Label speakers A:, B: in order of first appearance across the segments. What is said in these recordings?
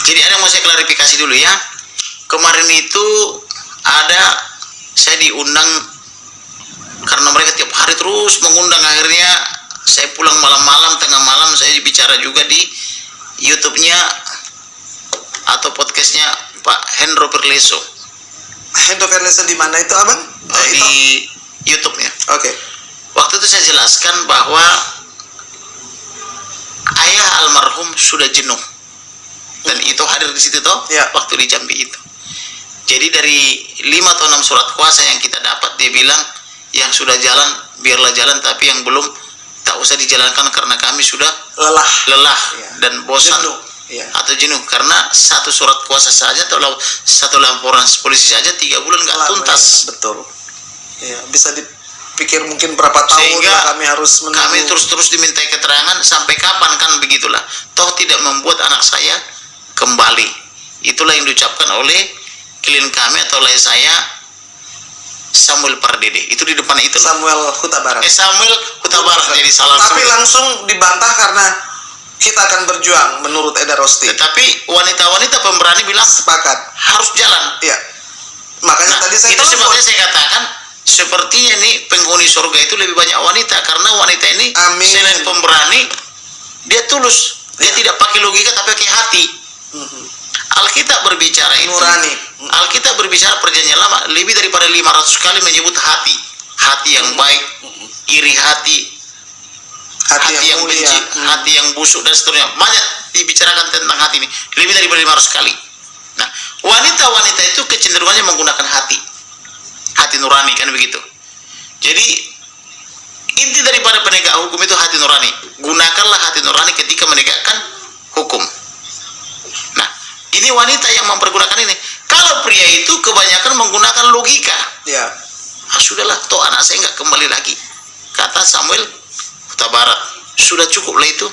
A: Jadi ada yang mau saya klarifikasi dulu ya. Kemarin itu ada saya diundang karena mereka tiap hari terus mengundang, akhirnya saya pulang malam-malam, tengah malam saya bicara juga di YouTube-nya atau podcastnya Pak Hendro Perleso.
B: Hendro Perleso di mana itu, Abang?
A: Di YouTube-nya.
B: Oke.
A: Waktu itu saya jelaskan bahwa ayah almarhum sudah jenuh, dan itu hadir di situ toh,
B: Ya.
A: waktu di Jambi itu. Jadi dari 5 atau 6 surat kuasa yang kita dapat, dia bilang yang sudah jalan biarlah jalan, tapi yang belum tak usah dijalankan karena kami sudah lelah
B: Ya.
A: dan bosan
B: Jenuh. Ya.
A: atau jenuh, karena satu surat kuasa saja atau satu laporan polisi saja 3 bulan nggak
B: Lama,
A: tuntas.
B: ya. Betul. Ya, bisa dipikir mungkin berapa tahun
A: Sehingga
B: lah kami harus menunggu.
A: kami terus dimintai keterangan, sampai kapan kan begitulah, toh tidak membuat anak saya kembali. Itulah yang diucapkan oleh klien kami atau oleh saya, Samuel Pardede, itu di depan itu.
B: Samuel Huta Barat.
A: Samuel Huta Barat, jadi salah.
B: Tapi langsung dibantah karena kita akan berjuang menurut Eda Rosti.
A: Tetapi wanita-wanita pemberani bilang
B: Sepakat.
A: harus jalan.
B: Iya. Makanya tadi saya
A: itu
B: telepon.
A: sebabnya saya katakan sepertinya nih penghuni surga itu lebih banyak wanita, karena wanita ini
B: Amin.
A: selain pemberani, dia tulus, dia tidak pakai logika tapi pakai hati. Alkitab berbicara itu,
B: Nurani.
A: Alkitab berbicara perjanjian lama lebih daripada 500 kali menyebut hati, hati yang baik, iri hati, hati yang
B: mulia.
A: benci, hati yang busuk dan seterusnya. Banyak dibicarakan tentang hati ini, lebih daripada 500 kali. Nah, wanita-wanita itu kecenderungannya menggunakan hati nurani, kan begitu. Jadi inti daripada penegak hukum itu hati nurani. Gunakanlah hati nurani ketika menegakkan hukum. Nah, ini wanita yang mempergunakan ini. Kalau pria itu kebanyakan menggunakan logika.
B: Ya.
A: Sudahlah, toh anak saya nggak kembali lagi, kata Samuel Huta Barat. Sudah cukup lah itu,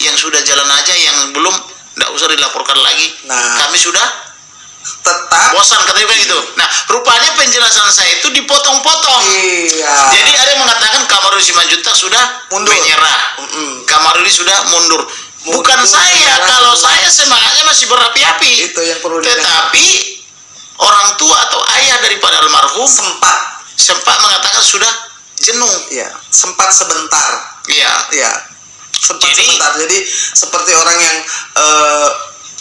A: yang sudah jalan aja, yang belum nggak usah dilaporkan lagi.
B: Nah.
A: Kami sudah
B: Tetap.
A: bosan, katanya gitu. Nah, rupanya penjelasan saya itu dipotong-potong.
B: Iya.
A: Jadi ada yang mengatakan Kamarudi Simanjuntak sudah
B: Mundur.
A: menyerah, Kamarudi sudah mundur. Bukan
B: Mundur,
A: saya,
B: menyerah.
A: kalau saya semangatnya masih berapi-api.
B: Itu yang perlu
A: Tetapi orang tua atau ayah daripada almarhum sempat mengatakan sudah jenuh.
B: Ya, sempat sebentar.
A: Iya.
B: Ya. Sempat
A: Jadi-
B: sebentar. Jadi seperti orang yang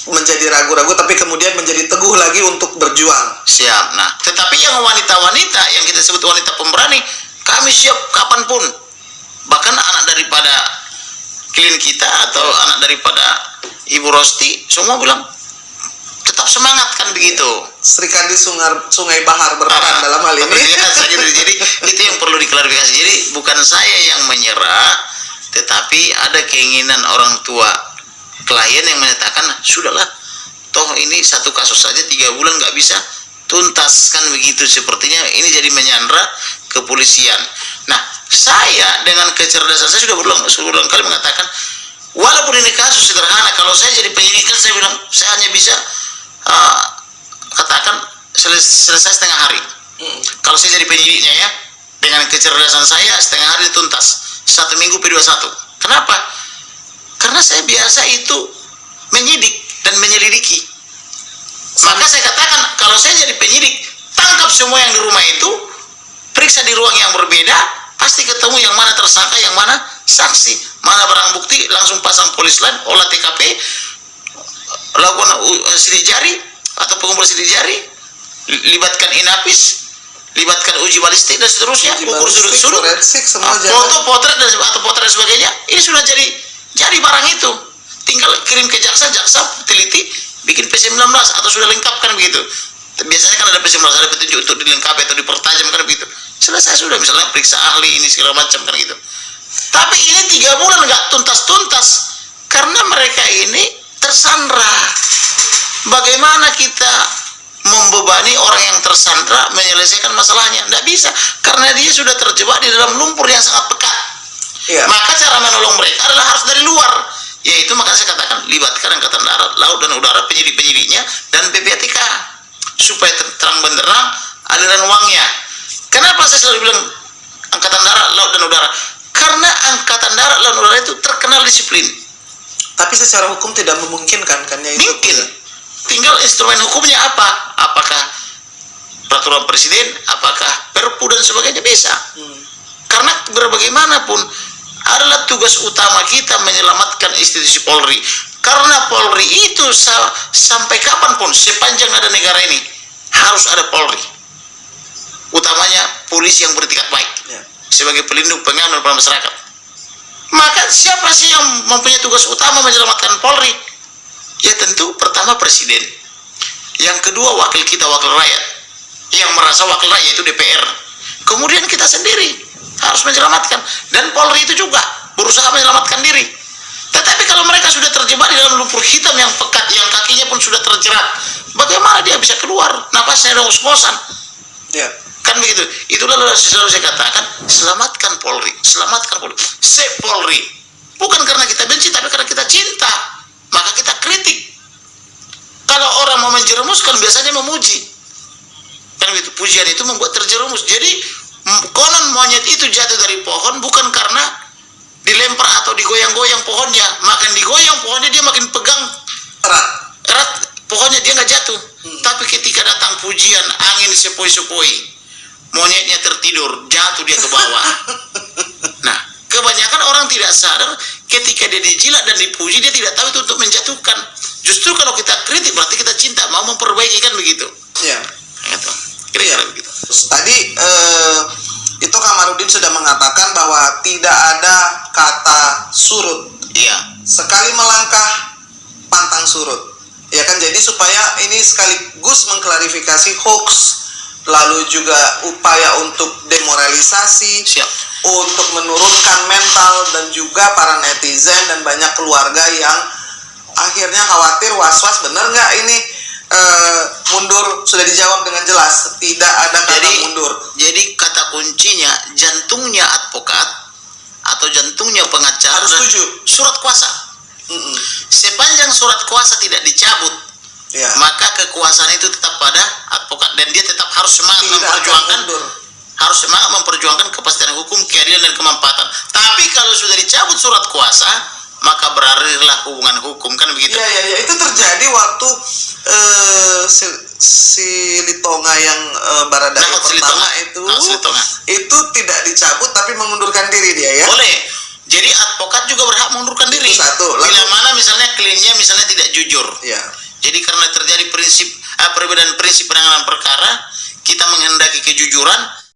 B: menjadi ragu-ragu tapi kemudian menjadi teguh lagi untuk berjuang.
A: Siap. Nah, tetapi yang wanita-wanita yang kita sebut wanita pemberani, kami siap kapanpun. Bahkan anak daripada klien kita atau anak daripada Ibu Rosti semua bilang tetap semangat, kan begitu.
B: Sri Kandi Sungai Bahar berperan dalam hal ini.
A: Jadi itu yang perlu diklarifikasi. Jadi bukan saya yang menyerah, tetapi ada keinginan orang tua klien yang menyatakan sudahlah, toh ini satu kasus saja 3 bulan nggak bisa tuntas, kan begitu. Sepertinya ini jadi menyandra kepolisian. Nah, saya dengan kecerdasan saya sudah berulang kali mengatakan, walaupun ini kasus sederhana, kalau saya jadi penyidik kan saya bilang saya hanya bisa katakan selesai setengah hari. Kalau saya jadi penyidiknya ya, dengan kecerdasan saya setengah hari tuntas, 1 minggu P21. Kenapa? Karena saya biasa itu menyidik dan menyelidiki. Maka saya katakan, kalau saya jadi penyidik, tangkap semua yang di rumah itu, periksa di ruang yang berbeda, pasti ketemu yang mana tersangka, yang mana saksi, mana barang bukti, langsung pasang polis lain, olah TKP, lakukan sidik jari atau pengumpulan sidik jari, libatkan inapis, libatkan uji balistik dan seterusnya, ukur sudut-sudut,
B: forensik, semua
A: foto, potret atau potret dan sebagainya. Ini sudah jadi barang itu, tinggal kirim ke jaksa teliti, bikin P19 atau sudah lengkap, kan begitu. Biasanya kan ada P19, ada petunjuk untuk dilengkapi atau dipertajam, kan begitu. Selesai sudah, misalnya periksa ahli ini segala macam, kan gitu. Tapi ini 3 bulan nggak tuntas-tuntas karena mereka ini tersandra. Bagaimana kita membebani orang yang tersandra menyelesaikan masalahnya? Nggak bisa, karena dia sudah terjebak di dalam lumpur yang sangat pekat.
B: Iya.
A: Maka cara menolong mereka adalah harus dari luar, yaitu makanya saya katakan libatkan Angkatan Darat, Laut dan Udara, penyidik-penyidiknya dan PPATK supaya terang benderang aliran uangnya. Kenapa saya selalu bilang Angkatan Darat, Laut dan Udara? Karena Angkatan Darat, Laut dan Udara itu terkenal disiplin.
B: Tapi secara hukum tidak memungkinkan kan ya itu?
A: Mungkin. tinggal instrumen hukumnya apa? Apakah peraturan presiden, apakah perpu dan sebagainya, bisa. Karena berbagaimanapun adalah tugas utama kita menyelamatkan institusi Polri. Karena Polri itu sampai kapanpun, sepanjang ada negara ini, harus ada Polri. Utamanya polisi yang bertingkat baik, sebagai pelindung pengaman pada masyarakat. Maka siapa sih yang mempunyai tugas utama menyelamatkan Polri? Ya tentu pertama presiden. Yang kedua wakil kita, wakil rakyat. Yang merasa wakil rakyat itu DPR. Kemudian kita sendiri harus menyelamatkan. Dan Polri itu juga berusaha menyelamatkan diri. Tetapi kalau mereka sudah terjebak di dalam lumpur hitam yang pekat, yang kakinya pun sudah terjerat, bagaimana dia bisa keluar? Napasnya ada ngos-ngosan.
B: Ya.
A: Kan begitu. Itulah selalu saya katakan, selamatkan Polri, selamatkan Polri. Save Polri. Bukan karena kita benci, tapi karena kita cinta. Maka kita kritik. Kalau orang mau menjerumuskan, biasanya memuji. Kan begitu. Pujian itu membuat terjerumus. Jadi konon monyet itu jatuh dari pohon bukan karena dilempar atau digoyang-goyang pohonnya. Makin digoyang pohonnya, dia makin pegang erat pohonnya, dia nggak jatuh. Tapi ketika datang pujian, angin sepoi-sepoi, monyetnya tertidur, jatuh dia ke bawah. Nah, kebanyakan orang tidak sadar ketika dia dijilat dan dipuji, dia tidak tahu itu untuk menjatuhkan. Justru kalau kita kritik berarti kita cinta, mau memperbaiki, kan begitu.
B: Ya.
A: Gitu. Kira-kira begitu.
B: Terus tadi itu Kamarudin sudah mengatakan bahwa tidak ada kata surut.
A: Iya.
B: Sekali melangkah pantang surut. Ya kan, jadi supaya ini sekaligus mengklarifikasi hoax, lalu juga upaya untuk demoralisasi,
A: Siap.
B: untuk menurunkan mental dan juga para netizen dan banyak keluarga yang akhirnya khawatir, was-was, bener nggak ini mundur. Sudah dijawab dengan jelas, tidak ada kata mundur.
A: Jadi kata kuncinya, jantungnya advokat atau jantungnya pengacara,
B: Setuju.
A: surat kuasa. Sepanjang surat kuasa tidak dicabut,
B: Ya.
A: maka kekuasaan itu tetap pada advokat, dan dia tetap harus semangat
B: Tidak
A: memperjuangkan,
B: akan mundur.
A: harus semangat memperjuangkan kepastian hukum, keadilan dan kemampatan. Tapi kalau sudah dicabut surat kuasa, maka berakhirlah hubungan hukum, kan begitu?
B: Ya, itu terjadi waktu si Litonga yang Baradae
A: Nah,
B: pertama itu tidak dicabut tapi mengundurkan diri dia, ya.
A: Boleh. Jadi advokat juga berhak mengundurkan diri.
B: Itu satu.
A: Bila mana misalnya kliennya misalnya tidak jujur.
B: Ya.
A: Jadi karena terjadi perbedaan prinsip penanganan perkara, kita menghendaki kejujuran,